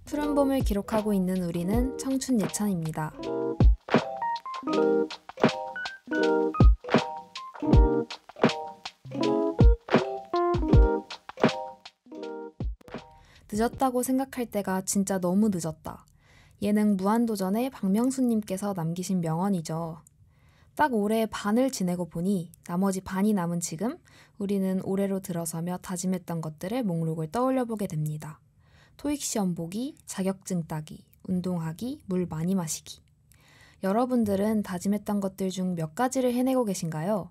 푸른 봄을 기록하고 있는 우리는 청춘 예찬입니다. 늦었다고 생각할 때가 진짜 너무 늦었다. 예능 무한도전의 박명수님께서 남기신 명언이죠. 딱 올해의 반을 지내고 보니 나머지 반이 남은 지금 우리는 올해로 들어서며 다짐했던 것들의 목록을 떠올려보게 됩니다. 토익 시험 보기, 자격증 따기, 운동하기, 물 많이 마시기. 여러분들은 다짐했던 것들 중 몇 가지를 해내고 계신가요?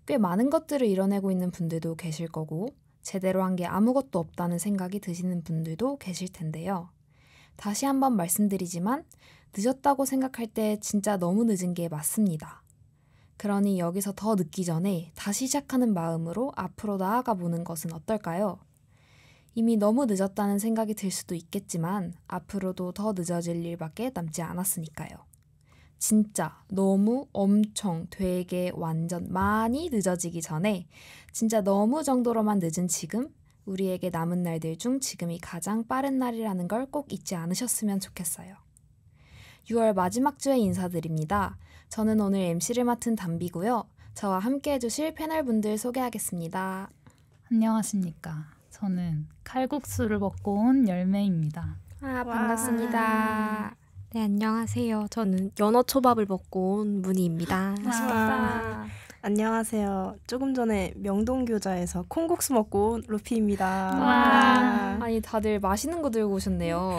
꽤 많은 것들을 이뤄내고 있는 분들도 계실 거고 제대로 한 게 아무것도 없다는 생각이 드시는 분들도 계실 텐데요. 다시 한번 말씀드리지만 늦었다고 생각할 때 진짜 너무 늦은 게 맞습니다. 그러니 여기서 더 늦기 전에 다시 시작하는 마음으로 앞으로 나아가 보는 것은 어떨까요? 이미 너무 늦었다는 생각이 들 수도 있겠지만 앞으로도 더 늦어질 일밖에 남지 않았으니까요. 진짜 너무 엄청 되게 완전 많이 늦어지기 전에 진짜 너무 정도로만 늦은 지금 우리에게 남은 날들 중 지금이 가장 빠른 날이라는 걸 꼭 잊지 않으셨으면 좋겠어요. 6월 마지막 주에 인사드립니다. 저는 오늘 MC를 맡은 담비고요. 저와 함께 해주실 패널분들 소개하겠습니다. 안녕하십니까. 저는 칼국수를 먹고 온 열매입니다. 반갑습니다. 네, 안녕하세요. 저는 연어초밥을 먹고 온 문희입니다. 맛있다. 안녕하세요. 조금 전에 명동교자에서 콩국수 먹고 온 루피입니다. 와. 아니 다들 맛있는 거 들고 오셨네요.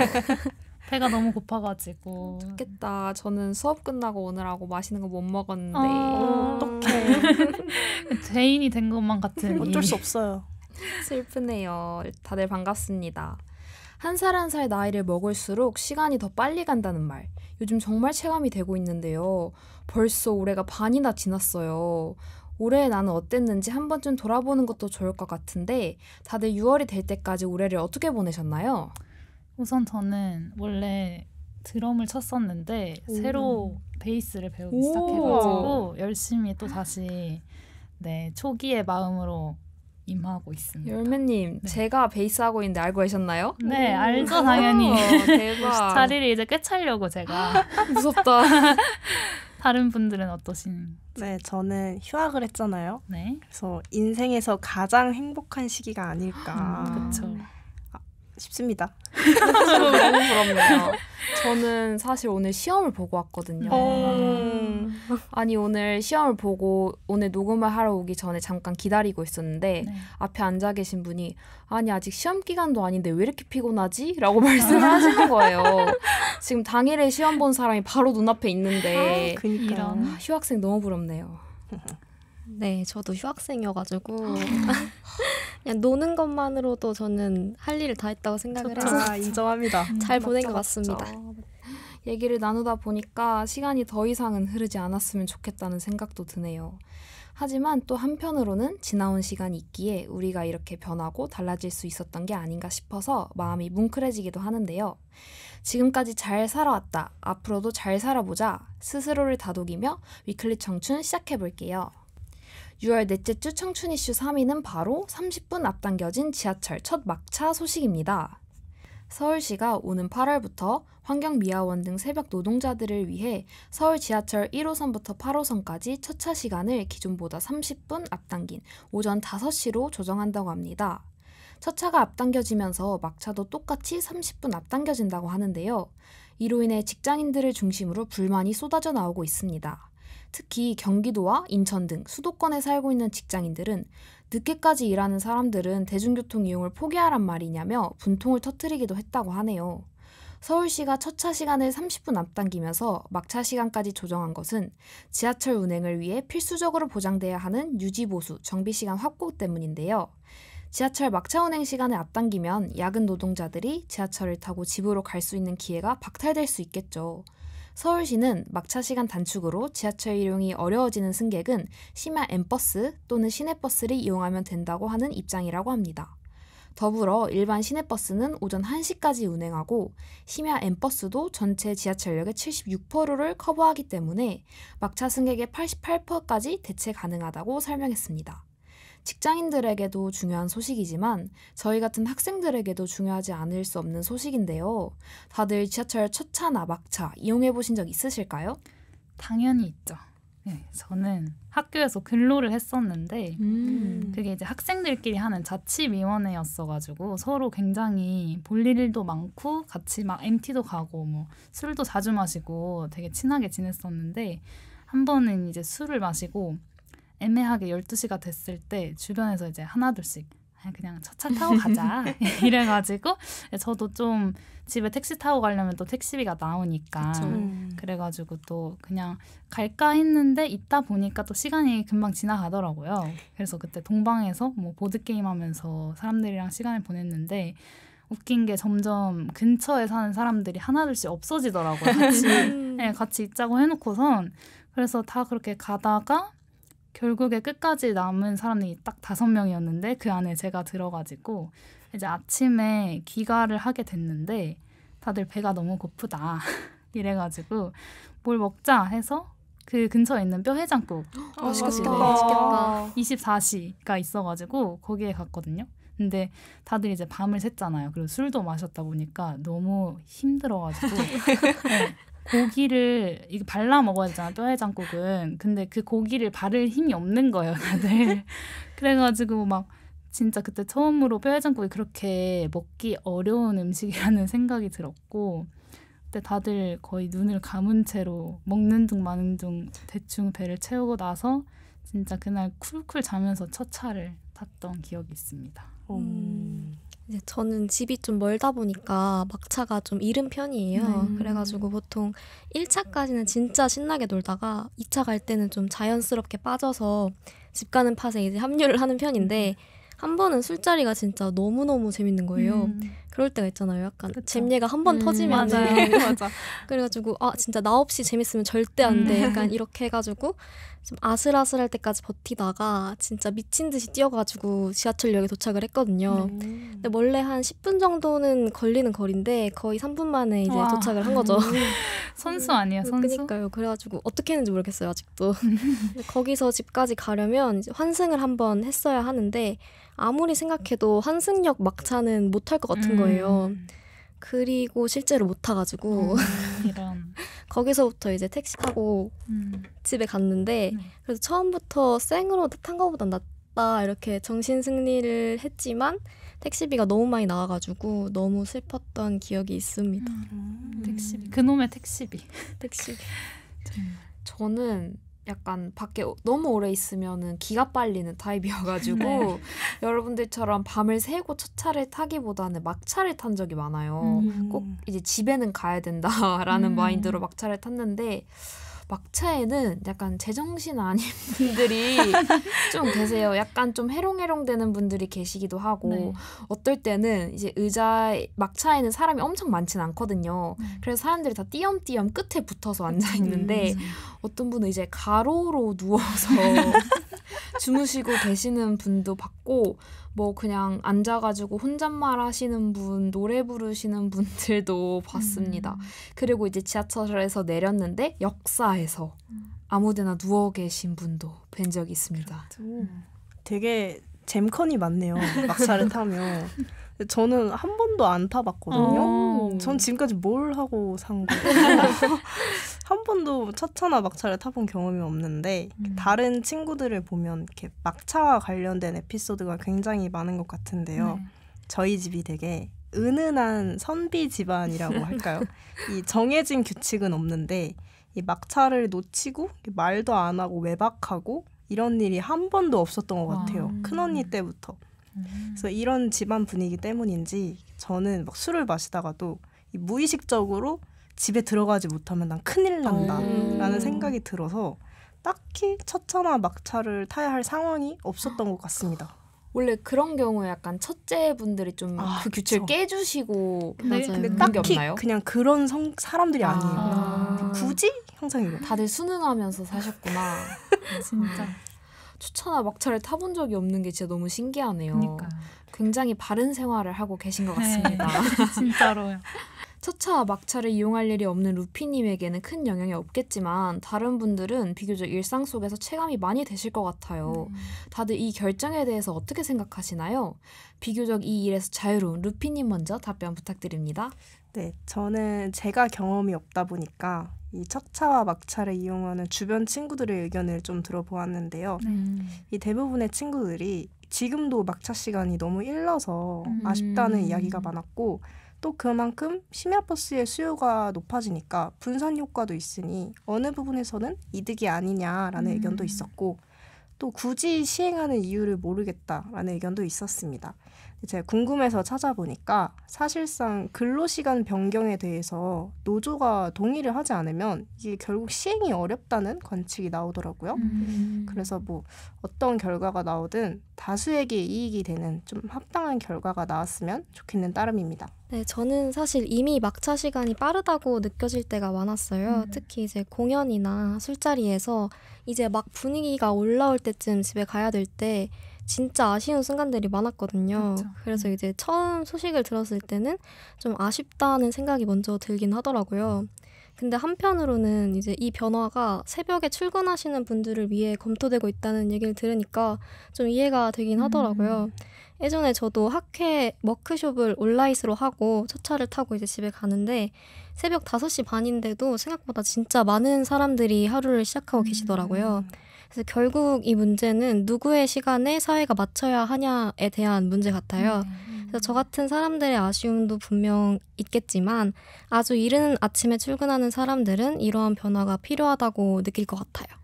배가 너무 고파가지고. 좋겠다. 저는 수업 끝나고 오느라고 맛있는 거 못 먹었는데 어떡해. 죄인이 된 것만 같은. 어쩔 수 없어요. 슬프네요. 다들 반갑습니다. 한 살 한 살 나이를 먹을수록 시간이 더 빨리 간다는 말. 요즘 정말 체감이 되고 있는데요. 벌써 올해가 반이나 지났어요. 올해 나는 어땠는지 한 번쯤 돌아보는 것도 좋을 것 같은데 다들 6월이 될 때까지 올해를 어떻게 보내셨나요? 우선 저는 원래 드럼을 쳤었는데 새로 베이스를 배우기 시작해가지고 열심히 또 다시 초기의 마음으로 임하고 있습니다. 열매님, 네. 제가 베이스 하고 있는데 알고 계셨나요? 네, 알죠, 당연히. 대박. 자리를 이제 꿰차려고 제가. 무섭다. 다른 분들은 어떠신? 네, 저는 휴학을 했잖아요. 네. 그래서 인생에서 가장 행복한 시기가 아닐까 그렇죠. 싶습니다. 너무 부럽네요. 저는 사실 오늘 시험을 보고 왔거든요. 아니 오늘 시험을 보고 오늘 녹음을 하러 오기 전에 잠깐 기다리고 있었는데 네. 앞에 앉아 계신 분이 아니 아직 시험 기간도 아닌데 왜 이렇게 피곤하지? 라고 말씀을 하시는 거예요. 지금 당일에 시험 본 사람이 바로 눈앞에 있는데 그니까. 이런. 휴학생 너무 부럽네요. 네, 저도 휴학생이어가지고 그냥 노는 것만으로도 저는 할 일을 다 했다고 생각을 해서 인정합니다. 잘 보낸 것 맞죠, 같습니다. 맞죠. 얘기를 나누다 보니까 시간이 더 이상은 흐르지 않았으면 좋겠다는 생각도 드네요. 하지만 또 한편으로는 지나온 시간이 있기에 우리가 이렇게 변하고 달라질 수 있었던 게 아닌가 싶어서 마음이 뭉클해지기도 하는데요. 지금까지 잘 살아왔다. 앞으로도 잘 살아보자. 스스로를 다독이며 위클리 청춘 시작해볼게요. 6월 넷째 주 청춘 이슈 3위는 바로 30분 앞당겨진 지하철 첫 막차 소식입니다. 서울시가 오는 8월부터 환경미화원 등 새벽 노동자들을 위해 서울 지하철 1호선부터 8호선까지 첫차 시간을 기존보다 30분 앞당긴 오전 5시로 조정한다고 합니다. 첫차가 앞당겨지면서 막차도 똑같이 30분 앞당겨진다고 하는데요. 이로 인해 직장인들을 중심으로 불만이 쏟아져 나오고 있습니다. 특히 경기도와 인천 등 수도권에 살고 있는 직장인들은 늦게까지 일하는 사람들은 대중교통 이용을 포기하란 말이냐며 분통을 터뜨리기도 했다고 하네요. 서울시가 첫차 시간을 30분 앞당기면서 막차 시간까지 조정한 것은 지하철 운행을 위해 필수적으로 보장돼야 하는 유지보수, 정비시간 확보 때문인데요. 지하철 막차 운행 시간을 앞당기면 야근 노동자들이 지하철을 타고 집으로 갈 수 있는 기회가 박탈될 수 있겠죠. 서울시는 막차 시간 단축으로 지하철 이용이 어려워지는 승객은 심야 M버스 또는 시내버스를 이용하면 된다고 하는 입장이라고 합니다. 더불어 일반 시내버스는 오전 1시까지 운행하고 심야 N버스도 전체 지하철역의 76%를 커버하기 때문에 막차 승객의 88%까지 대체 가능하다고 설명했습니다. 직장인들에게도 중요한 소식이지만 저희 같은 학생들에게도 중요하지 않을 수 없는 소식인데요. 다들 지하철 첫차나 막차 이용해보신 적 있으실까요? 당연히 있죠. 네, 저는 학교에서 근로를 했었는데 그게 이제 학생들끼리 하는 자치위원회였어가지고 서로 굉장히 볼 일도 많고 같이 막 MT도 가고 뭐 술도 자주 마시고 되게 친하게 지냈었는데 한 번은 이제 술을 마시고 애매하게 12시가 됐을 때 주변에서 이제 하나둘씩 그냥 첫차 타고 가자 이래가지고 저도 좀 집에 택시 타고 가려면 또 택시비가 나오니까 그래가지고 또 그냥 갈까 했는데 있다 보니까 또 시간이 금방 지나가더라고요. 그래서 그때 동방에서 뭐 보드게임 하면서 사람들이랑 시간을 보냈는데 웃긴 게 점점 근처에 사는 사람들이 하나둘씩 없어지더라고요. 같이, 네, 같이 있자고 해놓고선. 그래서 다 그렇게 가다가 결국에 끝까지 남은 사람이 딱 5명이었는데 그 안에 제가 들어가지고 이제 아침에 귀가를 하게 됐는데 다들 배가 너무 고프다 이래가지고 뭘 먹자 해서 그 근처에 있는 뼈해장국 맛있겠다. 24시가 있어가지고 거기에 갔거든요. 근데 다들 이제 밤을 샜잖아요. 그리고 술도 마셨다 보니까 너무 힘들어가지고 네. 고기를 이거 발라 먹어야 되잖아, 뼈해장국은. 근데 그 고기를 바를 힘이 없는 거예요, 다들. 그래가지고 막 진짜 그때 처음으로 뼈해장국이 그렇게 먹기 어려운 음식이라는 생각이 들었고 그때 다들 거의 눈을 감은 채로 먹는 둥 마는 둥 대충 배를 채우고 나서 진짜 그날 쿨쿨 자면서 첫 차를 탔던 기억이 있습니다. 이제 저는 집이 좀 멀다 보니까 막차가 좀 이른 편이에요. 그래가지고 보통 1차까지는 진짜 신나게 놀다가 2차 갈 때는 좀 자연스럽게 빠져서 집 가는 팟에 이제 합류를 하는 편인데 한 번은 술자리가 진짜 너무너무 재밌는 거예요. 그럴 때가 있잖아요. 약간 잼예가 한 번 터지면 맞아. 그래가지고 진짜 나 없이 재밌으면 절대 안 돼. 약간 이렇게 해가지고 좀 아슬아슬할 때까지 버티다가 진짜 미친 듯이 뛰어가지고 지하철역에 도착을 했거든요. 근데 원래 한 10분 정도는 걸리는 거리인데 거의 3분 만에 이제 와. 도착을 한 거죠. 선수 아니에요, 선수? 그러니까요. 그래가지고 어떻게 했는지 모르겠어요, 아직도. 근데 거기서 집까지 가려면 이제 환승을 한번 했어야 하는데 아무리 생각해도 환승역 막차는 못 탈 것 같은 거예요. 그리고 실제로 못 타가지고 이런. 거기서부터 이제 택시 타고 집에 갔는데 그래서 처음부터 생으로 탄 거보단 낫다 이렇게 정신 승리를 했지만 택시비가 너무 많이 나와가지고 너무 슬펐던 기억이 있습니다. 택시비. 그놈의 택시비. 택시비. 저는 약간 밖에 너무 오래 있으면은 기가 빨리는 타입이어가지고 여러분들처럼 밤을 새고 첫 차를 타기보다는 막차를 탄 적이 많아요. 꼭 이제 집에는 가야 된다라는 마인드로 막차를 탔는데 막차에는 약간 제정신 아닌 분들이 좀 계세요. 약간 좀 해롱해롱 되는 분들이 계시기도 하고 어떨 때는 이제 막차에는 사람이 엄청 많진 않거든요. 그래서 사람들이 다 띄엄띄엄 끝에 붙어서 앉아 있는데 어떤 분은 이제 가로로 누워서 주무시고 계시는 분도 봤고 뭐 그냥 앉아가지고 혼잣말 하시는 분, 노래 부르시는 분들도 봤습니다. 그리고 이제 지하철에서 내렸는데 역사에서 아무데나 누워 계신 분도 뵌 적이 있습니다. 되게 잼컨이 많네요. 막차를 타면. 저는 한 번도 안 타봤거든요. 전 지금까지 뭘 하고 산 거예요. 한 번도 첫차나 막차를 타본 경험이 없는데 다른 친구들을 보면 이렇게 막차와 관련된 에피소드가 굉장히 많은 것 같은데요. 저희 집이 되게 은은한 선비 집안이라고 할까요? 이 정해진 규칙은 없는데 이 막차를 놓치고 말도 안 하고 외박하고 이런 일이 한 번도 없었던 것 같아요. 큰언니 때부터. 그래서 이런 집안 분위기 때문인지 저는 막 술을 마시다가도 이 무의식적으로 집에 들어가지 못하면 난 큰일 난다라는 생각이 들어서 딱히 첫차나 막차를 타야 할 상황이 없었던 것 같습니다. 원래 그런 경우에 약간 첫째분들이 좀 그 규칙을 그쵸. 깨주시고 맞아요. 근데 딱히 그런 게 없나요? 그냥 그런 사람들이 아니에요. 굳이? 항상 이거. 다들 순응하면서 사셨구나. 진짜. 초차나 막차를 타본 적이 없는 게 진짜 너무 신기하네요. 그러니까요. 굉장히 바른 생활을 하고 계신 것 같습니다. 진짜로요. 첫차와 막차를 이용할 일이 없는 루피님에게는 큰 영향이 없겠지만 다른 분들은 비교적 일상 속에서 체감이 많이 되실 것 같아요. 다들 이 결정에 대해서 어떻게 생각하시나요? 비교적 이 일에서 자유로운 루피님 먼저 답변 부탁드립니다. 네, 저는 제가 경험이 없다 보니까 이 첫차와 막차를 이용하는 주변 친구들의 의견을 좀 들어보았는데요. 이 대부분의 친구들이 지금도 막차 시간이 너무 일러서 아쉽다는 이야기가 많았고 또 그만큼 심야버스의 수요가 높아지니까 분산 효과도 있으니 어느 부분에서는 이득이 아니냐라는 의견도 있었고 또 굳이 시행하는 이유를 모르겠다라는 의견도 있었습니다. 제가 궁금해서 찾아보니까 사실상 근로시간 변경에 대해서 노조가 동의를 하지 않으면 이게 결국 시행이 어렵다는 관측이 나오더라고요. 그래서 뭐 어떤 결과가 나오든 다수에게 이익이 되는 좀 합당한 결과가 나왔으면 좋겠는 따름입니다. 네, 저는 사실 이미 막차 시간이 빠르다고 느껴질 때가 많았어요. 특히 이제 공연이나 술자리에서 이제 막 분위기가 올라올 때쯤 집에 가야 될 때 진짜 아쉬운 순간들이 많았거든요. 그쵸. 그래서 이제 처음 소식을 들었을 때는 좀 아쉽다는 생각이 먼저 들긴 하더라고요. 근데 한편으로는 이제 이 변화가 새벽에 출근하시는 분들을 위해 검토되고 있다는 얘기를 들으니까 좀 이해가 되긴 하더라고요. 예전에 저도 학회 워크숍을 온라인으로 하고 첫 차를 타고 이제 집에 가는데 새벽 5시 반인데도 생각보다 진짜 많은 사람들이 하루를 시작하고 계시더라고요. 그래서 결국 이 문제는 누구의 시간에 사회가 맞춰야 하냐에 대한 문제 같아요. 그래서 저 같은 사람들의 아쉬움도 분명 있겠지만 아주 이른 아침에 출근하는 사람들은 이러한 변화가 필요하다고 느낄 것 같아요.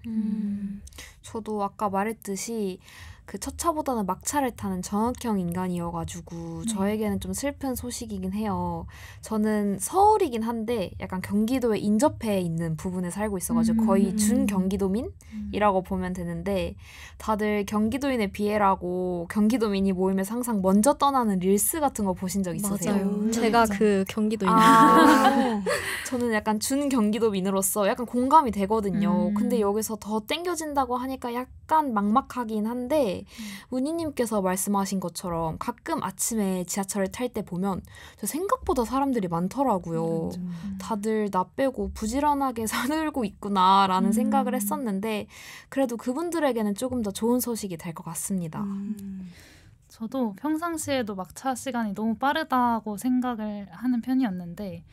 저도 아까 말했듯이 그 첫차보다는 막차를 타는 저녁형 인간이어가지고 저에게는 좀 슬픈 소식이긴 해요. 저는 서울이긴 한데 약간 경기도에 인접해 있는 부분에 살고 있어가지고 거의 준 경기도민이라고 보면 되는데 다들 경기도인의 비애라고 경기도민이 모임에서 항상 먼저 떠나는 릴스 같은 거 보신 적 있으세요? 맞아요. 제가 그 경기도인. 저는 약간 준 경기도민으로서 약간 공감이 되거든요. 근데 여기서 더 땡겨진다고 하니까 약간 막막하긴 한데 문희님께서 말씀하신 것처럼 가끔 아침에 지하철을 탈 때 보면 저 생각보다 사람들이 많더라고요. 다들 나 빼고 부지런하게 살고 있구나라는 생각을 했었는데 그래도 그분들에게는 조금 더 좋은 소식이 될 것 같습니다. 저도 평상시에도 막차 시간이 너무 빠르다고 생각을 하는 편이었는데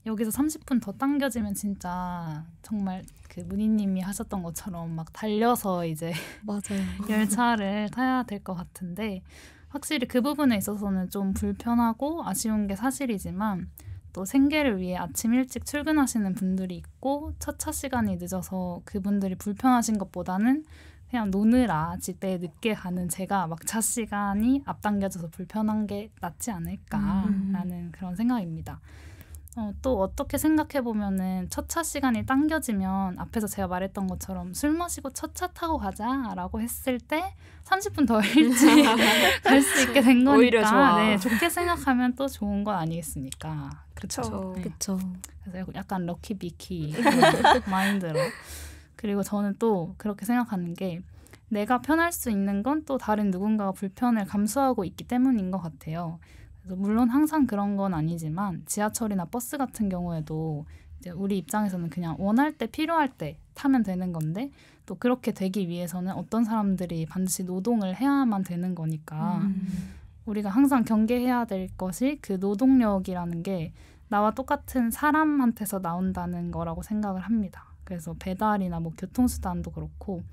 여기서 30분 더 당겨지면 진짜 정말 그 문희님이 하셨던 것처럼 막 달려서 이제 맞아요. 열차를 타야 될 것 같은데 확실히 그 부분에 있어서는 좀 불편하고 아쉬운 게 사실이지만 또 생계를 위해 아침 일찍 출근하시는 분들이 있고 첫 차 시간이 늦어서 그분들이 불편하신 것보다는 그냥 노느라 집에 늦게 가는 제가 막차 시간이 앞당겨져서 불편한 게 낫지 않을까라는 그런 생각입니다. 또 어떻게 생각해보면은 첫 차 시간이 당겨지면 앞에서 제가 말했던 것처럼 술 마시고 첫 차 타고 가자라고 했을 때 30분 더 일찍 갈 수 있게 된 거니까 오히려 좋아. 네, 좋게 생각하면 또 좋은 건 아니겠습니까? 그렇죠. 네. 그렇죠. 그래서 약간 럭키비키 마인드로 그리고 저는 또 그렇게 생각하는 게 내가 편할 수 있는 건 또 다른 누군가가 불편을 감수하고 있기 때문인 것 같아요. 그래서 물론 항상 그런 건 아니지만 지하철이나 버스 같은 경우에도 이제 우리 입장에서는 그냥 원할 때 필요할 때 타면 되는 건데 또 그렇게 되기 위해서는 어떤 사람들이 반드시 노동을 해야만 되는 거니까 우리가 항상 경계해야 될 것이 그 노동력이라는 게 나와 똑같은 사람한테서 나온다는 거라고 생각을 합니다. 그래서 배달이나 뭐 교통수단도 그렇고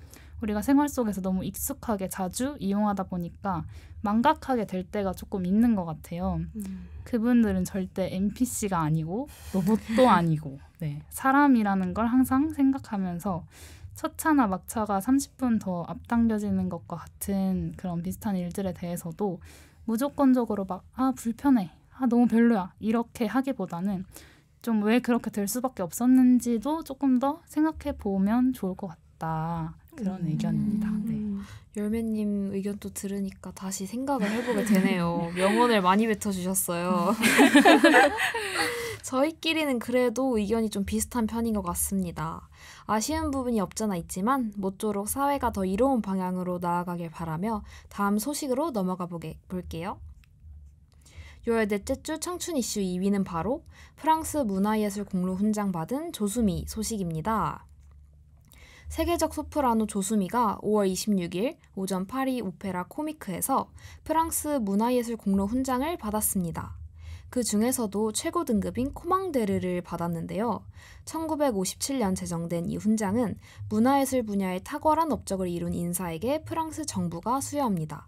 우리가 생활 속에서 너무 익숙하게 자주 이용하다 보니까 망각하게 될 때가 조금 있는 것 같아요. 그분들은 절대 NPC가 아니고 로봇도 아니고 네, 사람이라는 걸 항상 생각하면서 첫 차나 막차가 30분 더 앞당겨지는 것과 같은 그런 비슷한 일들에 대해서도 무조건적으로 막 불편해, 너무 별로야 이렇게 하기보다는 좀 왜 그렇게 될 수밖에 없었는지도 조금 더 생각해 보면 좋을 것 같다. 그런 의견입니다. 네. 열매님 의견 또 들으니까 다시 생각을 해보게 되네요. 명언을 많이 뱉어주셨어요. 저희끼리는 그래도 의견이 좀 비슷한 편인 것 같습니다. 아쉬운 부분이 없잖아 있지만 모쪼록 사회가 더 이로운 방향으로 나아가길 바라며 다음 소식으로 넘어가 볼게요. 6월 넷째 주 청춘 이슈 2위는 바로 프랑스 문화예술 공로 훈장 받은 조수미 소식입니다. 세계적 소프라노 조수미가 5월 26일 오전 파리 오페라 코미크에서 프랑스 문화예술 공로 훈장을 받았습니다. 그 중에서도 최고 등급인 코망데르를 받았는데요. 1957년 제정된 이 훈장은 문화예술 분야의 탁월한 업적을 이룬 인사에게 프랑스 정부가 수여합니다.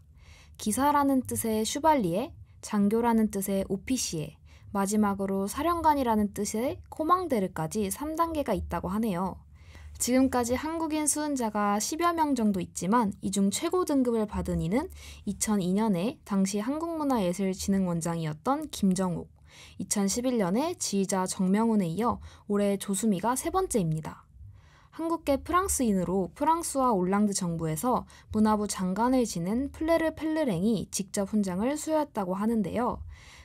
기사라는 뜻의 슈발리에, 장교라는 뜻의 오피시에, 마지막으로 사령관이라는 뜻의 코망데르까지 3단계가 있다고 하네요. 지금까지 한국인 수훈자가 10여 명 정도 있지만 이 중 최고 등급을 받은 이는 2002년에 당시 한국문화예술진흥원장이었던 김정욱, 2011년에 지휘자 정명훈에 이어 올해 조수미가 세 번째입니다. 한국계 프랑스인으로 프랑스와 올랑드 정부에서 문화부 장관을 지낸 플레르 펠르랭이 직접 훈장을 수여했다고 하는데요.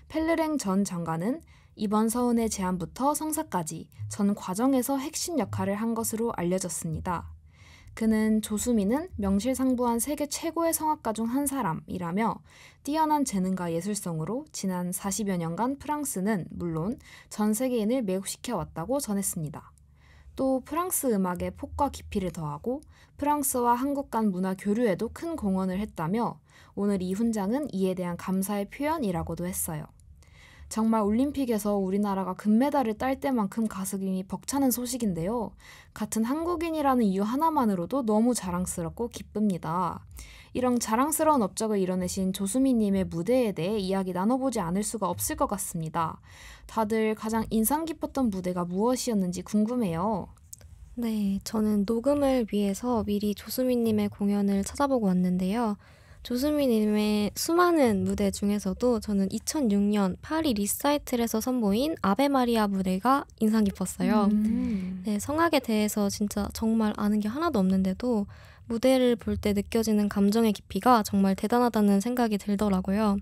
펠르랭 전 장관은 이번 서훈의 제안부터 성사까지 전 과정에서 핵심 역할을 한 것으로 알려졌습니다. 그는 조수미는 명실상부한 세계 최고의 성악가 중 한 사람이라며 뛰어난 재능과 예술성으로 지난 40여 년간 프랑스는 물론 전 세계인을 매혹시켜왔다고 전했습니다. 또 프랑스 음악의 폭과 깊이를 더하고 프랑스와 한국 간 문화 교류에도 큰 공헌을 했다며 오늘 이 훈장은 이에 대한 감사의 표현이라고도 했어요. 정말 올림픽에서 우리나라가 금메달을 딸 때만큼 가슴이 벅차는 소식인데요. 같은 한국인이라는 이유 하나만으로도 너무 자랑스럽고 기쁩니다. 이런 자랑스러운 업적을 이뤄내신 조수미님의 무대에 대해 이야기 나눠보지 않을 수가 없을 것 같습니다. 다들 가장 인상 깊었던 무대가 무엇이었는지 궁금해요. 네, 저는 녹음을 위해서 미리 조수미님의 공연을 찾아보고 왔는데요. 조수미님의 수많은 무대 중에서도 저는 2006년 파리 리사이틀에서 선보인 아베 마리아 무대가 인상 깊었어요. 네, 성악에 대해서 진짜 정말 아는 게 하나도 없는데도 무대를 볼 때 느껴지는 감정의 깊이가 정말 대단하다는 생각이 들더라고요.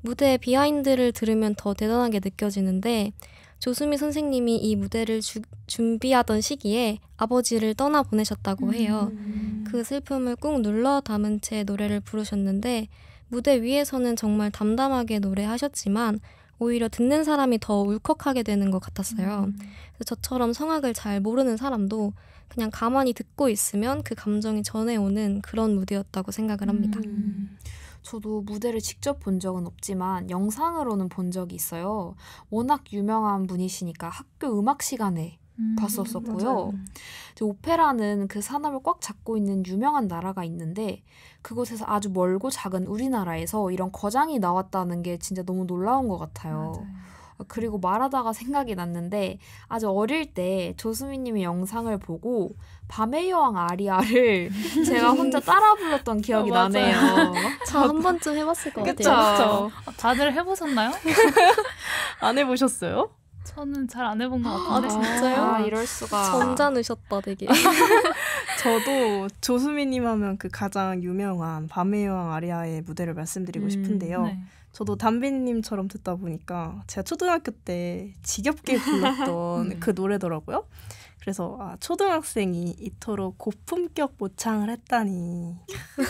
무대의 비하인드를 들으면 더 대단하게 느껴지는데 조수미 선생님이 이 무대를 준비하던 시기에 아버지를 떠나보내셨다고 해요. 그 슬픔을 꾹 눌러 담은 채 노래를 부르셨는데 무대 위에서는 정말 담담하게 노래하셨지만 오히려 듣는 사람이 더 울컥하게 되는 것 같았어요. 그래서 저처럼 성악을 잘 모르는 사람도 그냥 가만히 듣고 있으면 그 감정이 전해오는 그런 무대였다고 생각을 합니다. 저도 무대를 직접 본 적은 없지만 영상으로는 본 적이 있어요. 워낙 유명한 분이시니까 학교 음악 시간에 봤었었고요. 오페라는 그 산업을 꽉 잡고 있는 유명한 나라가 있는데 그곳에서 아주 멀고 작은 우리나라에서 이런 거장이 나왔다는 게 진짜 너무 놀라운 것 같아요. 맞아요. 그리고 말하다가 생각이 났는데 아주 어릴 때 조수미님의 영상을 보고 밤의 여왕 아리아를 제가 혼자 따라 불렀던 기억이 나네요. 저 한 번쯤 해봤을 것 그쵸? 같아요. 다들 해보셨나요? 안 해보셨어요? 저는 잘 안 해본 것 같은데. 진짜요? 아, 이럴 수가. 점잖으셨다 되게. 저도 조수미님 하면 그 가장 유명한 밤의 여왕 아리아의 무대를 말씀드리고 싶은데요. 네. 저도 담비님처럼 듣다 보니까 제가 초등학교 때 지겹게 불렀던 그 노래더라고요. 그래서 초등학생이 이토록 고품격 모창을 했다니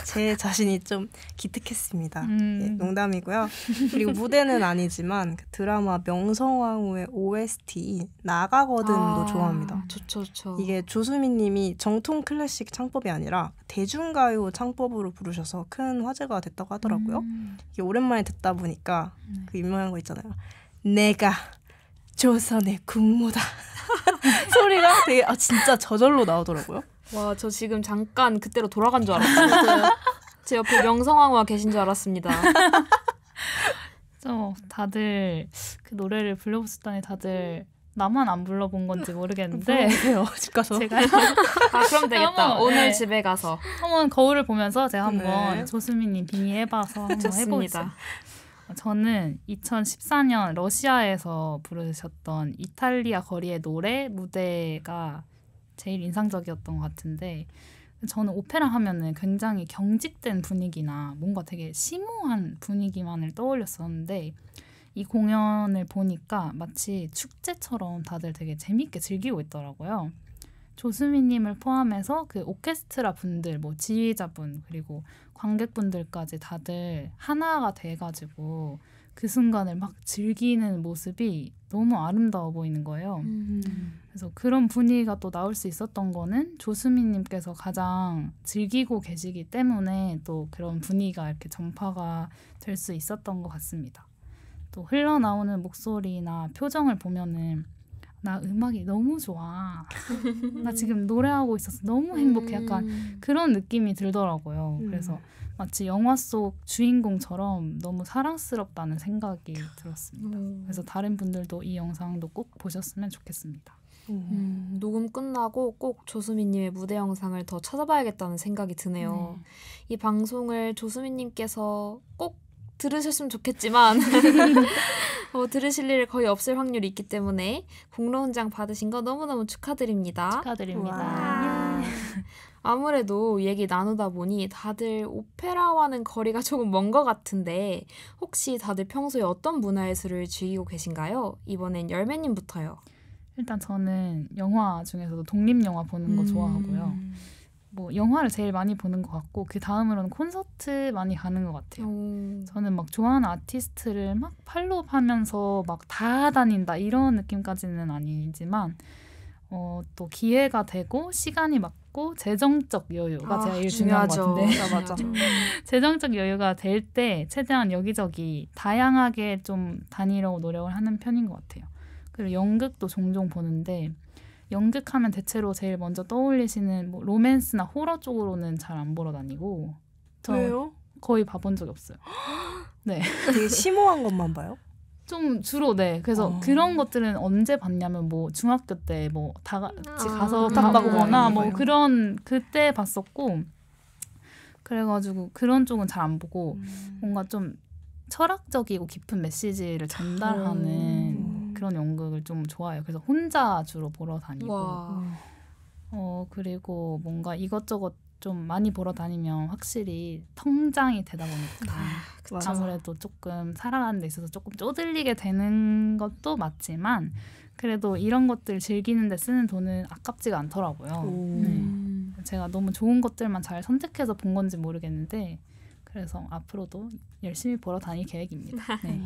제 자신이 좀 기특했습니다. 예, 농담이고요. 그리고 무대는 아니지만 그 드라마 명성황후의 OST 나가거든도 좋아합니다. 좋죠. 이게 조수미님이 정통 클래식 창법이 아니라 대중가요 창법으로 부르셔서 큰 화제가 됐다고 하더라고요. 이게 오랜만에 듣다 보니까 그 유명한 거 있잖아요. 내가 조선의 국모다. 소리가 되게 진짜 저절로 나오더라고요. 와, 저 지금 잠깐 그때로 돌아간 줄 알았어요. 제 옆에 명성황후가 계신 줄 알았습니다. 다들 그 노래를 불러보셨다니 다들 나만 안 불러본 건지 모르겠는데 불러보세요. 집 가서. 제가 그럼 되겠다. 한번, 오늘 네. 집에 가서. 한번 거울을 보면서 제가 한번 네. 조수미님 빙의해봐서 한번 좋습니다. 해보겠습니다. 저는 2014년 러시아에서 부르셨던 이탈리아 거리의 노래 무대가 제일 인상적이었던 것 같은데 저는 오페라 하면은 굉장히 경직된 분위기나 뭔가 되게 심오한 분위기만을 떠올렸었는데 이 공연을 보니까 마치 축제처럼 다들 되게 재밌게 즐기고 있더라고요. 조수미님을 포함해서 그 오케스트라 분들, 뭐 지휘자분 그리고 관객분들까지 다들 하나가 돼가지고 그 순간을 막 즐기는 모습이 너무 아름다워 보이는 거예요. 그래서 그런 분위기가 또 나올 수 있었던 거는 조수미님께서 가장 즐기고 계시기 때문에 또 그런 분위기가 이렇게 전파가 될 수 있었던 것 같습니다. 또 흘러나오는 목소리나 표정을 보면은 나 음악이 너무 좋아. 나 지금 노래하고 있어서 너무 행복해. 약간 그런 느낌이 들더라고요. 그래서 마치 영화 속 주인공처럼 너무 사랑스럽다는 생각이 들었습니다. 그래서 다른 분들도 이 영상도 꼭 보셨으면 좋겠습니다. 녹음 끝나고 꼭 조수미님의 무대 영상을 더 찾아봐야겠다는 생각이 드네요. 이 방송을 조수미님께서 꼭 들으셨으면 좋겠지만 들으실 일 거의 없을 확률이 있기 때문에 공로훈장 받으신 거 너무너무 축하드립니다. 축하드립니다. 아무래도 얘기 나누다 보니 다들 오페라와는 거리가 조금 먼 것 같은데 혹시 다들 평소에 어떤 문화예술을 즐기고 계신가요? 이번엔 열매님부터요. 일단 저는 영화 중에서도 독립영화 보는 거 좋아하고요. 뭐 영화를 제일 많이 보는 것 같고 그 다음으로는 콘서트 많이 가는 것 같아요. 저는 막 좋아하는 아티스트를 막 팔로우하면서 막 다 다닌다 이런 느낌까지는 아니지만 또 기회가 되고 시간이 맞고 재정적 여유가 제일 중요한 것 같은데 맞아. 재정적 여유가 될 때 최대한 여기저기 다양하게 좀 다니려고 노력을 하는 편인 것 같아요. 그리고 연극도 종종 보는데 연극하면 대체로 제일 먼저 떠올리시는 뭐 로맨스나 호러 쪽으로는 잘 안 보러 다니고 왜요? 거의 봐본 적이 없어요. 네. 되게 심오한 것만 봐요? 좀 주로 네. 그래서 그런 것들은 언제 봤냐면 뭐 중학교 때 뭐 다 같이 가서 보거나 뭐 그런 그때 봤었고 그래가지고 그런 쪽은 잘 안 보고 뭔가 좀 철학적이고 깊은 메시지를 전달하는 그런 연극을 좀 좋아해요. 그래서 혼자 주로 보러 다니고 그리고 뭔가 이것저것 좀 많이 보러 다니면 확실히 통장이 되다 보니까 아무래도 조금 살아가는 데 있어서 조금 쪼들리게 되는 것도 맞지만 그래도 이런 것들 즐기는 데 쓰는 돈은 아깝지가 않더라고요. 네. 제가 너무 좋은 것들만 잘 선택해서 본 건지 모르겠는데 그래서 앞으로도 열심히 보러 다닐 계획입니다. 네.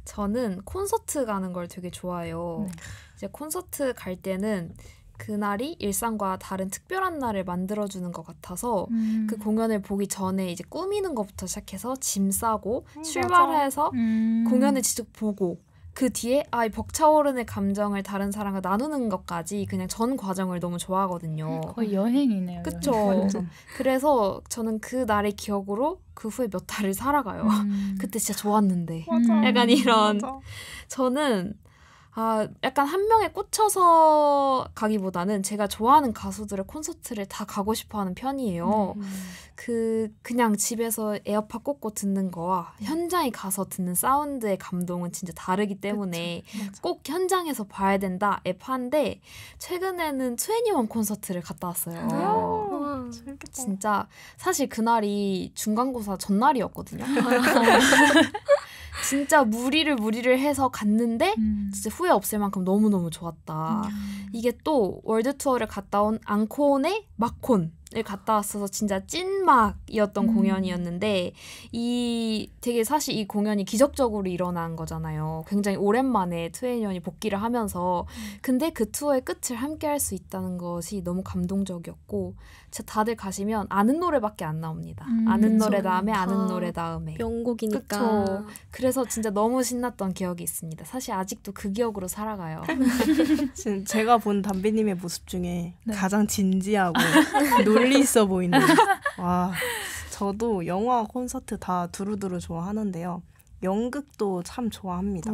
저는 콘서트 가는 걸 되게 좋아해요. 이제 콘서트 갈 때는 그날이 일상과 다른 특별한 날을 만들어주는 것 같아서 그 공연을 보기 전에 이제 꾸미는 것부터 시작해서 짐 싸고 출발해서 공연을 직접 보고 그 뒤에 이 벅차오르는 감정을 다른 사람과 나누는 것까지 그냥 전 과정을 너무 좋아하거든요. 거의 여행이네요. 그쵸. 그래서 저는 그 날의 기억으로 그 후에 몇 달을 살아가요. 그때 진짜 좋았는데. 약간 이런. 저는 약간 한 명에 꽂혀서 가기보다는 제가 좋아하는 가수들의 콘서트를 다 가고 싶어하는 편이에요. 그냥 집에서 에어팟 꽂고 듣는 거와 현장에 가서 듣는 사운드의 감동은 진짜 다르기 때문에 꼭 현장에서 봐야 된다에 판데 최근에는 2NE1 콘서트를 갔다 왔어요. 진짜 사실 그날이 중간고사 전날이었거든요. 진짜 무리를 해서 갔는데 진짜 후회 없을 만큼 너무너무 좋았다. 이게 또 월드 투어를 갔다 온 앙콘의 막콘을 갔다 왔어서 진짜 찐막이었던 공연이었는데 되게 사실 이 공연이 기적적으로 일어난 거잖아요. 굉장히 오랜만에 2NE1이 복귀를 하면서 근데 그 투어의 끝을 함께 할 수 있다는 것이 너무 감동적이었고 진짜 다들 가시면 아는 노래밖에 안 나옵니다. 아는 노래 다음에 아는 노래 다음에 명곡이니까. 그쵸. 그래서 진짜 너무 신났던 기억이 있습니다. 사실 아직도 그 기억으로 살아가요. 지금 제가 본 담비님의 모습 중에 가장 진지하고 논리 있어 보이는. 와, 저도 영화, 콘서트 다 두루두루 좋아하는데요. 연극도 참 좋아합니다.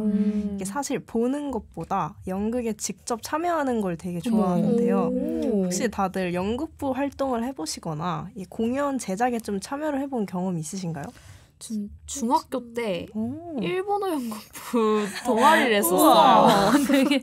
이게 사실 보는 것보다 연극에 직접 참여하는 걸 되게 좋아하는데요. 혹시 다들 연극부 활동을 해보시거나 이 공연 제작에 좀 참여를 해본 경험 있으신가요? 전 중학교 때 오. 일본어 연극부 동아리를 했었어요. 우와, 되게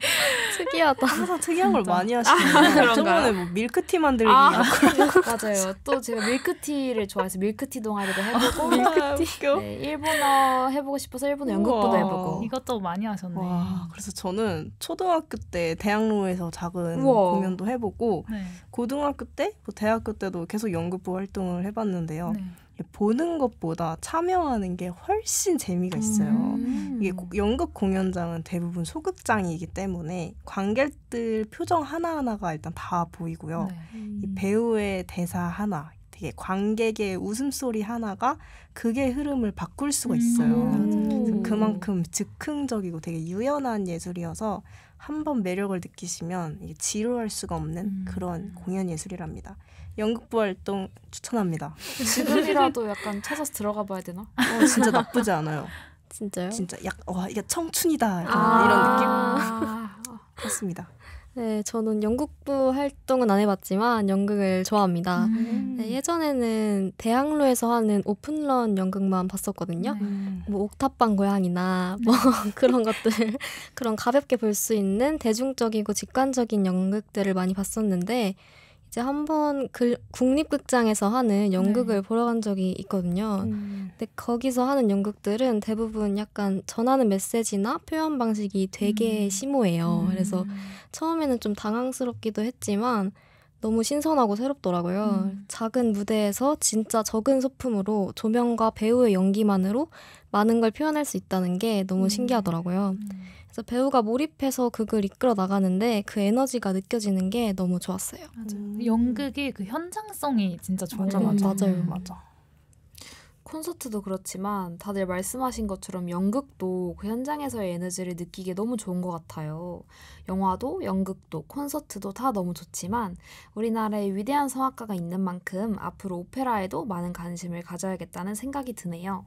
특이하다. 항상 특이한 걸 많이 하시네요. 그런가요? 저번에 뭐 밀크티 만들기 맞아요. 또 제가 밀크티를 좋아해서 밀크티 동아리도 해보고 웃겨. 네, 일본어 해보고 싶어서 일본어 연극부도 우와. 해보고 이것저것 많이 하셨네. 와, 그래서 저는 초등학교 때 대학로에서 작은 우와. 공연도 해보고 네. 고등학교 때, 뭐 대학교 때도 계속 연극부 활동을 해봤는데요. 네. 보는 것보다 참여하는 게 훨씬 재미가 있어요. 이게 연극 공연장은 대부분 소극장이기 때문에 관객들 표정 하나하나가 일단 다 보이고요. 네. 이 배우의 대사 하나, 되게 관객의 웃음소리 하나가 그게 흐름을 바꿀 수가 있어요. 그래서 그만큼 즉흥적이고 되게 유연한 예술이어서 한번 매력을 느끼시면 이게 지루할 수가 없는 그런 공연 예술이랍니다. 연극부 활동 추천합니다. 지금이라도 약간 찾아서 들어가 봐야 되나? 진짜 나쁘지 않아요. 진짜요? 진짜 와 이게 청춘이다 이런 느낌 아, 그렇습니다. 네, 저는 연극부 활동은 안 해봤지만 연극을 좋아합니다. 음. 네, 예전에는 대학로에서 하는 오픈런 연극만 봤었거든요. 네. 뭐 옥탑방 고양이나 뭐 그런 것들 그런 가볍게 볼 수 있는 대중적이고 직관적인 연극들을 많이 봤었는데 이제 한번 국립극장에서 하는 연극을 보러 간 적이 있거든요. 근데 거기서 하는 연극들은 대부분 약간 전하는 메시지나 표현 방식이 되게 심오해요. 그래서 처음에는 좀 당황스럽기도 했지만 너무 신선하고 새롭더라고요. 작은 무대에서 진짜 적은 소품으로 조명과 배우의 연기만으로 많은 걸 표현할 수 있다는 게 너무 신기하더라고요. 그래서 배우가 몰입해서 극을 이끌어 나가는데 그 에너지가 느껴지는 게 너무 좋았어요. 맞아. 연극이 그 현장성이 진짜 좋은 맞아 것 맞아 같아요. 맞아. 콘서트도 그렇지만 다들 말씀하신 것처럼 연극도 그 현장에서의 에너지를 느끼기에 너무 좋은 것 같아요. 영화도 연극도 콘서트도 다 너무 좋지만 우리나라에 위대한 성악가가 있는 만큼 앞으로 오페라에도 많은 관심을 가져야겠다는 생각이 드네요.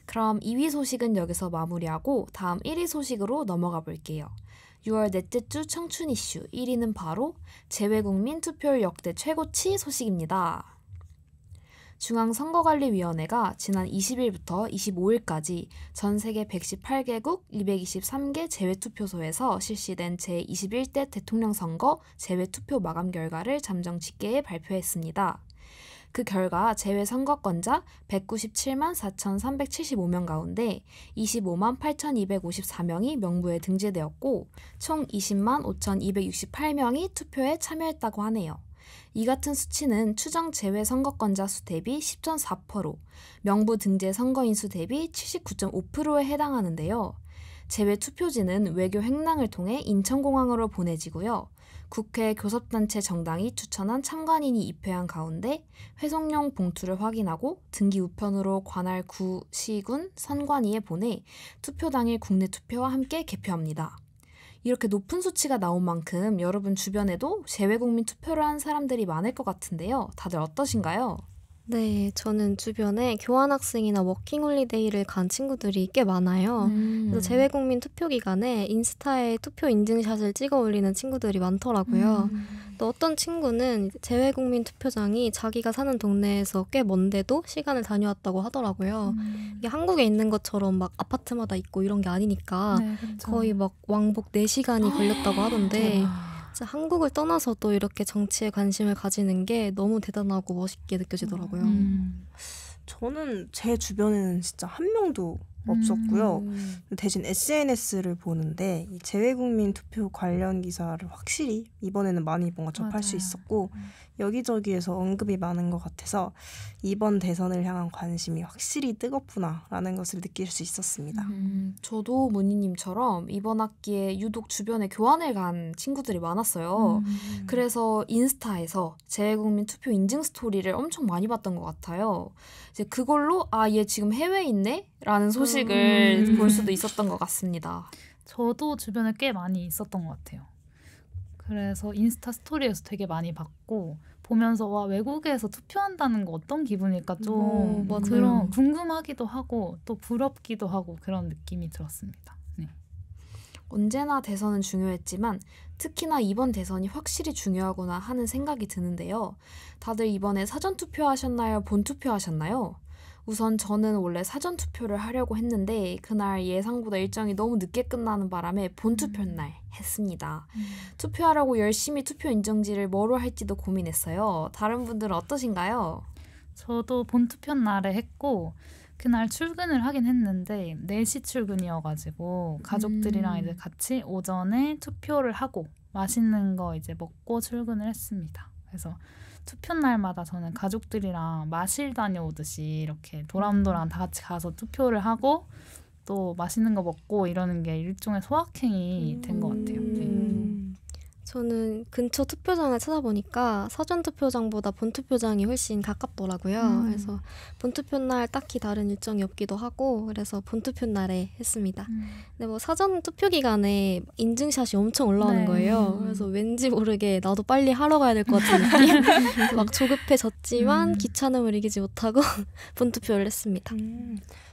그럼 2위 소식은 여기서 마무리하고 다음 1위 소식으로 넘어가 볼게요. 6월 넷째 주 청춘 이슈 1위는 바로 재외국민 투표율 역대 최고치 소식입니다. 중앙선거관리위원회가 지난 20일부터 25일까지 전 세계 118개국 223개 재외투표소에서 실시된 제21대 대통령 선거 재외투표 마감 결과를 잠정 직계에 발표했습니다. 그 결과 제외 선거권자 197만 4,375명 가운데 25만 8,254명이 명부에 등재되었고 총 20만 5,268명이 투표에 참여했다고 하네요. 이 같은 수치는 추정 제외 선거권자 수 대비 10.4%, 명부 등재 선거인 수 대비 79.5%에 해당하는데요. 제외 투표지는 외교 횡랑을 통해 인천공항으로 보내지고요. 국회 교섭단체 정당이 추천한 참관인이 입회한 가운데 회송용 봉투를 확인하고 등기 우편으로 관할 구, 시군, 선관위에 보내 투표 당일 국내 투표와 함께 개표합니다. 이렇게 높은 수치가 나온 만큼 여러분 주변에도 재외국민 투표를 한 사람들이 많을 것 같은데요. 다들 어떠신가요? 네, 저는 주변에 교환학생이나 워킹홀리데이를 간 친구들이 꽤 많아요. 그래서 재외국민 투표 기간에 인스타에 투표 인증샷을 찍어 올리는 친구들이 많더라고요. 또 어떤 친구는 재외국민 투표장이 자기가 사는 동네에서 꽤 먼데도 시간을 다녀왔다고 하더라고요. 이게 한국에 있는 것처럼 막 아파트마다 있고 이런 게 아니니까 네, 그렇죠. 거의 막 왕복 4시간이 걸렸다고 하던데 진짜 한국을 떠나서도 이렇게 정치에 관심을 가지는 게 너무 대단하고 멋있게 느껴지더라고요. 저는 제 주변에는 진짜 한 명도 없었고요. 대신 SNS를 보는데 이 재외국민 투표 관련 기사를 확실히 이번에는 많이 뭔가 접할 수 맞아요. 있었고 여기저기에서 언급이 많은 것 같아서 이번 대선을 향한 관심이 확실히 뜨겁구나라는 것을 느낄 수 있었습니다. 저도 문희님처럼 이번 학기에 유독 주변에 교환을 간 친구들이 많았어요. 그래서 인스타에서 재외국민 투표 인증 스토리를 엄청 많이 봤던 것 같아요. 이제 그걸로 얘 지금 해외에 있네? 라는 소식을 볼 수도 있었던 것 같습니다. 저도 주변에 꽤 많이 있었던 것 같아요. 그래서 인스타 스토리에서 되게 많이 봤고 보면서 와 외국에서 투표한다는 거 어떤 기분일까 좀 맞아요. 그런 궁금하기도 하고 또 부럽기도 하고 그런 느낌이 들었습니다. 네. 언제나 대선은 중요했지만 특히나 이번 대선이 확실히 중요하구나 하는 생각이 드는데요. 다들 이번에 사전투표 하셨나요? 본투표 하셨나요? 우선 저는 원래 사전 투표를 하려고 했는데 그날 예상보다 일정이 너무 늦게 끝나는 바람에 본투표 날 했습니다. 투표하려고 열심히 투표 인증지를 뭐로 할지도 고민했어요. 다른 분들은 어떠신가요? 저도 본투표 날에 했고 그날 출근을 하긴 했는데 4시 출근이어가지고 가족들이랑 이제 같이 오전에 투표를 하고 맛있는 거 이제 먹고 출근을 했습니다. 그래서 투표 날마다 저는 가족들이랑 마실 다녀오듯이 이렇게 도람도람 다 같이 가서 투표를 하고 또 맛있는 거 먹고 이러는 게 일종의 소확행이 된 것 같아요. 네. 저는 근처 투표장을 찾아보니까 사전 투표장보다 본 투표장이 훨씬 가깝더라고요. 그래서 본 투표 날 딱히 다른 일정이 없기도 하고 그래서 본 투표 날에 했습니다. 근데 뭐 사전 투표 기간에 인증샷이 엄청 올라오는 네. 거예요. 그래서 왠지 모르게 나도 빨리 하러 가야 될 것 같은 느낌. 막 조급해졌지만 귀찮음을 이기지 못하고 본 투표를 했습니다.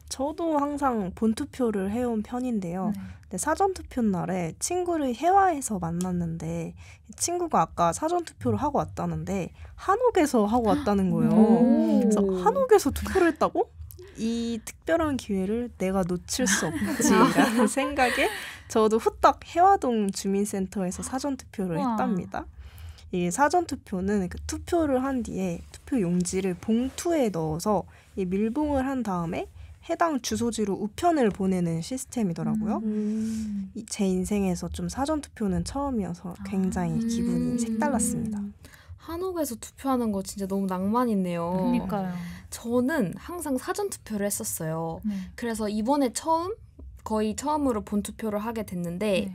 저도 항상 본투표를 해온 편인데요. 네. 근데 사전투표 날에 친구를 해외에서 만났는데 친구가 아까 사전투표를 하고 왔다는데 한옥에서 하고 왔다는 거예요. 그래서 한옥에서 투표를 했다고? 이 특별한 기회를 내가 놓칠 수 없지라는 생각에 저도 후딱 해화동 주민센터에서 사전투표를 우와. 했답니다. 이 사전투표는 그 투표를 한 뒤에 투표 용지를 봉투에 넣어서 이 밀봉을 한 다음에 해당 주소지로 우편을 보내는 시스템이더라고요. 제 인생에서 좀 사전투표는 처음이어서 굉장히 기분이 색달랐습니다. 한옥에서 투표하는 거 진짜 너무 낭만 있네요. 그러니까요. 저는 항상 사전 투표를 했었어요. 네. 그래서 이번에 거의 처음으로 본 투표를 하게 됐는데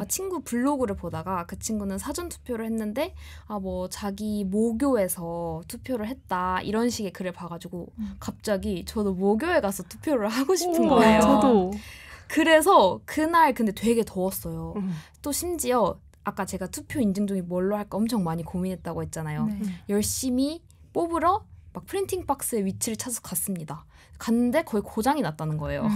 친구 블로그를 보다가 그 친구는 사전 투표를 했는데 뭐 자기 모교에서 투표를 했다 이런 식의 글을 봐가지고 갑자기 저도 모교에 가서 투표를 하고 싶은 거예요. 저도. 그래서 그날 근데 되게 더웠어요. 또 심지어 아까 제가 투표 인증종이 뭘로 할까 엄청 많이 고민했다고 했잖아요. 네. 열심히 뽑으러 막 프린팅 박스의 위치를 찾아서 갔습니다. 갔는데 거의 고장이 났다는 거예요.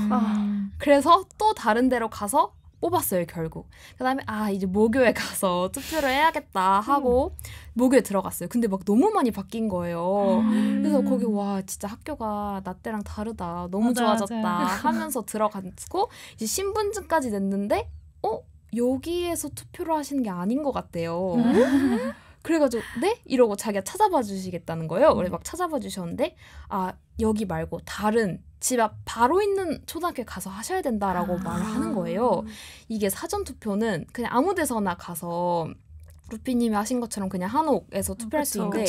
그래서 또 다른 데로 가서 뽑았어요, 결국. 그다음에 이제 모교에 가서 투표를 해야겠다 하고 모교에 들어갔어요. 근데 막 너무 많이 바뀐 거예요. 그래서 거기 와 진짜 학교가 나 때랑 다르다. 너무 좋아졌다 하면서 들어갔고 이제 신분증까지 냈는데 여기에서 투표를 하시는 게 아닌 것 같대요. 그래가지고 네? 이러고 자기가 찾아봐 주시겠다는 거예요. 그래서 막 찾아봐 주셨는데 여기 말고 다른 집 앞 바로 있는 초등학교에 가서 하셔야 된다라고 말을 하는 거예요. 이게 사전투표는 그냥 아무 데서나 가서 루피님이 하신 것처럼 그냥 한옥에서 투표할 수 있는데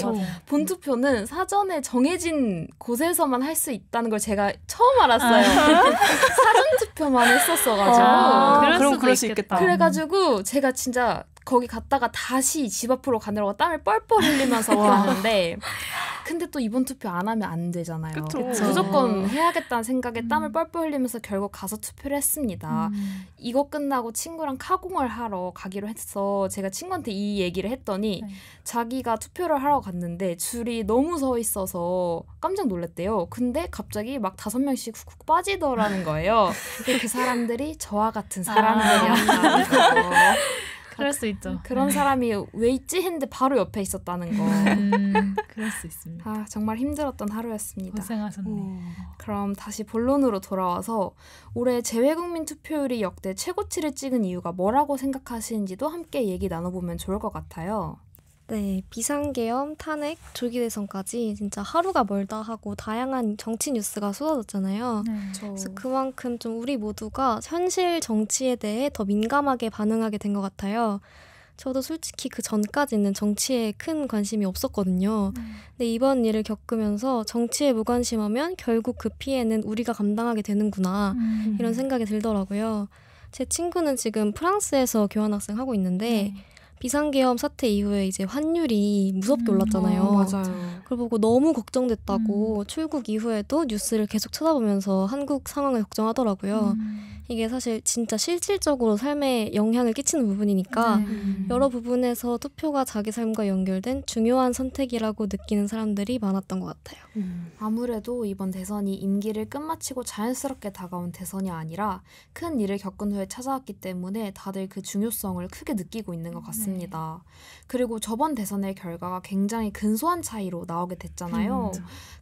본투표는 사전에 정해진 곳에서만 할 수 있다는 걸 제가 처음 알았어요. 사전투표만 했었어가지고 그럴 수 있겠다. 그래가지고 제가 진짜 거기 갔다가 다시 집 앞으로 가느라고 땀을 뻘뻘 흘리면서 갔는데 근데 또 이번 투표 안 하면 안 되잖아요. 그쵸. 무조건 해야겠다는 생각에 땀을 뻘뻘 흘리면서 결국 가서 투표를 했습니다. 이거 끝나고 친구랑 카공을 하러 가기로 했어. 제가 친구한테 이 얘기를 했더니 자기가 투표를 하러 갔는데 줄이 너무 서 있어서 깜짝 놀랐대요. 근데 갑자기 막 5명씩 훅훅 빠지더라는 거예요. 그 사람들이 저와 같은 사람들이었다는 거. 그럴 수 있죠. 그런 사람이 왜 있지 했는데 바로 옆에 있었다는 거. 그럴 수 있습니다. 정말 힘들었던 하루였습니다. 고생하셨네. 그럼 다시 본론으로 돌아와서 올해 재외국민 투표율이 역대 최고치를 찍은 이유가 뭐라고 생각하시는지도 함께 얘기 나눠보면 좋을 것 같아요. 네, 비상계엄, 탄핵, 조기 대선까지 진짜 하루가 멀다 하고 다양한 정치 뉴스가 쏟아졌잖아요. 그래서 그만큼 좀 우리 모두가 현실 정치에 대해 더 민감하게 반응하게 된 것 같아요. 저도 솔직히 그 전까지는 정치에 큰 관심이 없었거든요. 근데 이번 일을 겪으면서 정치에 무관심하면 결국 그 피해는 우리가 감당하게 되는구나 이런 생각이 들더라고요. 제 친구는 지금 프랑스에서 교환학생 하고 있는데 비상계엄 사태 이후에 이제 환율이 무섭게 올랐잖아요. 맞아요. 그걸 보고 너무 걱정됐다고 출국 이후에도 뉴스를 계속 찾아보면서 한국 상황을 걱정하더라고요. 이게 사실 진짜 실질적으로 삶에 영향을 끼치는 부분이니까 여러 부분에서 투표가 자기 삶과 연결된 중요한 선택이라고 느끼는 사람들이 많았던 것 같아요. 아무래도 이번 대선이 임기를 끝마치고 자연스럽게 다가온 대선이 아니라 큰 일을 겪은 후에 찾아왔기 때문에 다들 그 중요성을 크게 느끼고 있는 것 같습니다. 그리고 저번 대선의 결과가 굉장히 근소한 차이로 나오게 됐잖아요.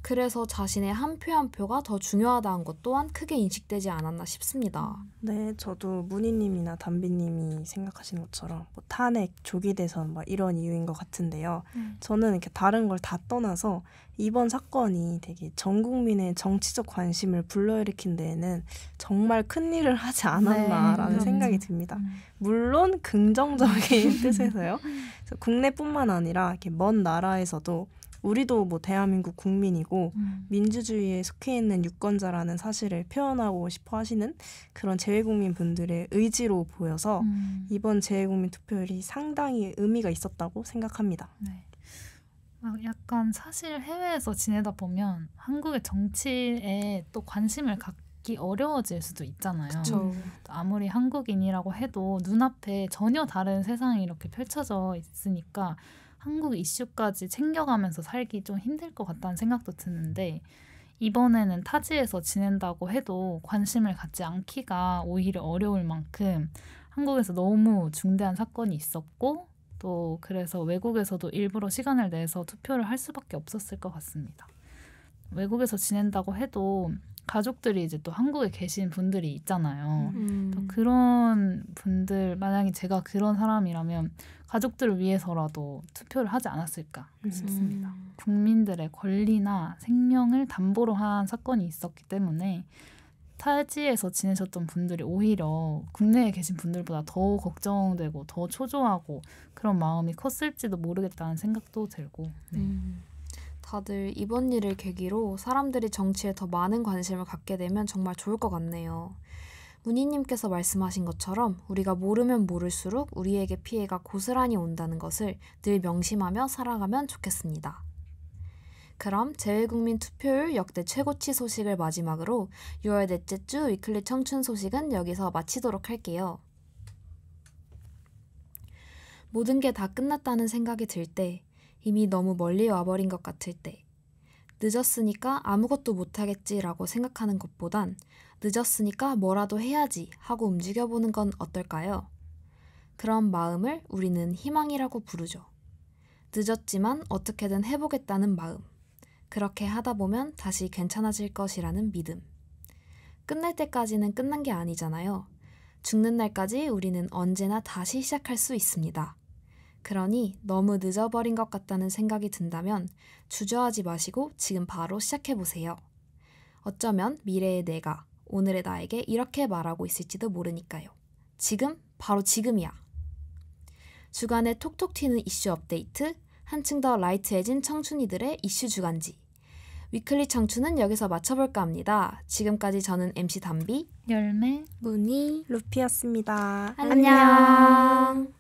그래서 자신의 한 표 한 표가 더 중요하다는 것 또한 크게 인식되지 않았나 싶습니다. 네, 저도 문희님이나 담비님이 생각하시는 것처럼 뭐 탄핵, 조기 대선 뭐 이런 이유인 것 같은데요. 저는 이렇게 다른 걸 다 떠나서 이번 사건이 되게 전 국민의 정치적 관심을 불러일으킨 데에는 정말 큰 일을 하지 않았나라는 생각이 듭니다. 물론 긍정적인 뜻에서요. 그래서 국내뿐만 아니라 이렇게 먼 나라에서도 우리도 뭐 대한민국 국민이고 민주주의에 속해 있는 유권자라는 사실을 표현하고 싶어 하시는 그런 재외국민 분들의 의지로 보여서 이번 재외국민 투표율이 상당히 의미가 있었다고 생각합니다. 네. 약간 사실 해외에서 지내다 보면 한국의 정치에 또 관심을 갖기 어려워질 수도 있잖아요. 그쵸. 아무리 한국인이라고 해도 눈앞에 전혀 다른 세상이 이렇게 펼쳐져 있으니까 한국 이슈까지 챙겨가면서 살기 좀 힘들 것 같다는 생각도 드는데 이번에는 타지에서 지낸다고 해도 관심을 갖지 않기가 오히려 어려울 만큼 한국에서 너무 중대한 사건이 있었고 또 그래서 외국에서도 일부러 시간을 내서 투표를 할 수밖에 없었을 것 같습니다. 외국에서 지낸다고 해도 가족들이 이제 또 한국에 계신 분들이 있잖아요. 또 그런 분들 만약에 제가 그런 사람이라면 가족들을 위해서라도 투표를 하지 않았을까 싶습니다. 국민들의 권리나 생명을 담보로 한 사건이 있었기 때문에 타지에서 지내셨던 분들이 오히려 국내에 계신 분들보다 더 걱정되고 더 초조하고 그런 마음이 컸을지도 모르겠다는 생각도 들고 다들 이번 일을 계기로 사람들이 정치에 더 많은 관심을 갖게 되면 정말 좋을 것 같네요. 문희님께서 말씀하신 것처럼 우리가 모르면 모를수록 우리에게 피해가 고스란히 온다는 것을 늘 명심하며 살아가면 좋겠습니다. 그럼 재외국민 투표율 역대 최고치 소식을 마지막으로 6월 넷째 주 위클리 청춘 소식은 여기서 마치도록 할게요. 모든 게 다 끝났다는 생각이 들 때, 이미 너무 멀리 와버린 것 같을 때, 늦었으니까 아무것도 못하겠지라고 생각하는 것보단 늦었으니까 뭐라도 해야지 하고 움직여보는 건 어떨까요? 그런 마음을 우리는 희망이라고 부르죠. 늦었지만 어떻게든 해보겠다는 마음. 그렇게 하다 보면 다시 괜찮아질 것이라는 믿음. 끝날 때까지는 끝난 게 아니잖아요. 죽는 날까지 우리는 언제나 다시 시작할 수 있습니다. 그러니 너무 늦어버린 것 같다는 생각이 든다면 주저하지 마시고 지금 바로 시작해보세요. 어쩌면 미래의 내가 오늘의 나에게 이렇게 말하고 있을지도 모르니까요. 지금, 바로 지금이야. 주간의 톡톡 튀는 이슈 업데이트, 한층 더 라이트해진 청춘이들의 이슈 주간지. 위클리 청춘은 여기서 마쳐볼까 합니다. 지금까지 저는 MC 담비, 열매, 문희, 루피였습니다. 안녕.